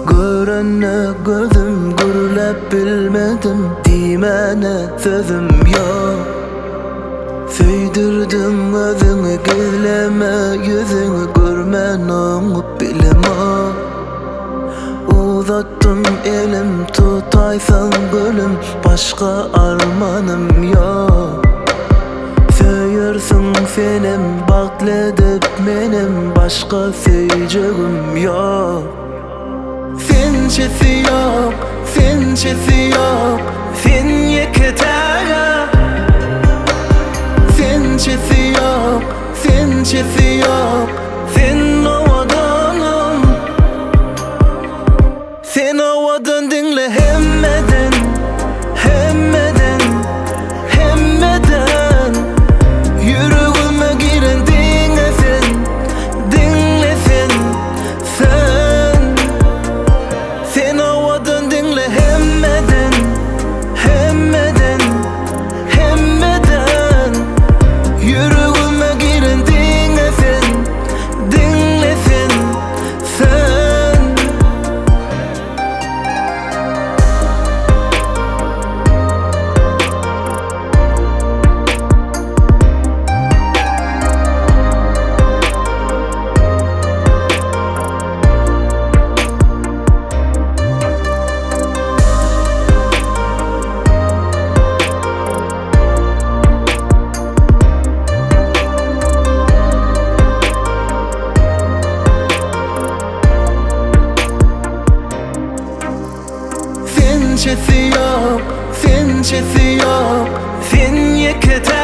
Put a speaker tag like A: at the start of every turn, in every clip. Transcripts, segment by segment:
A: Görenne gözüm gürlep bilmedim, dimene sözüm yok. Söydürdüm özünü gizleme, yüzünü görmen onu bileme. Uzattım elim tutaysan gülüm, başka armanım yok. Söyürsün senim bakledip benim, başka söyleyeceğim yok. Sençesi yok, sençesi yok, sen yeketer. Sençesi yok, sençesi yok, sen ovadanım. Sen ovadan dinle hemmeden, hemmeden, hemmeden. Yüreğime giren dinlesin, dinlesin sen. Sen ovadan dinle hemmeden, hemmeden, hemmeden. Yüreğime giren dinlesin, dinlesin sen. Sençesi yok, sençesi yok, sen yeketer.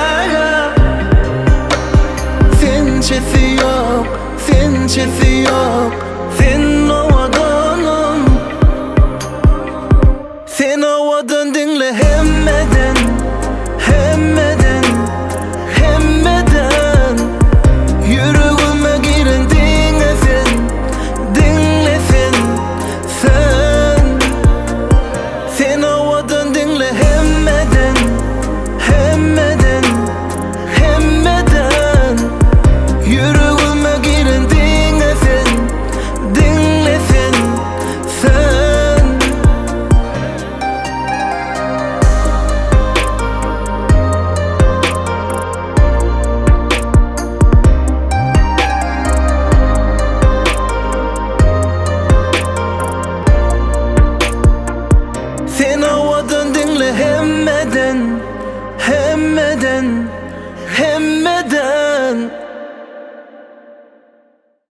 A: Sençesi yok, sençesi yok, sen ovadanım. Sen ovadan dinle hemmeden, hemmeden, hemmeden. Yüreğime giren dinlesin, dinlesin sen. Sen ovadan dinle hemmeden, hemmeden, hemmeden. Yüreğime giren dinlesin, dinlesin sen. Sen ovadan dinle hemmeden, hemmeden, hemmeden.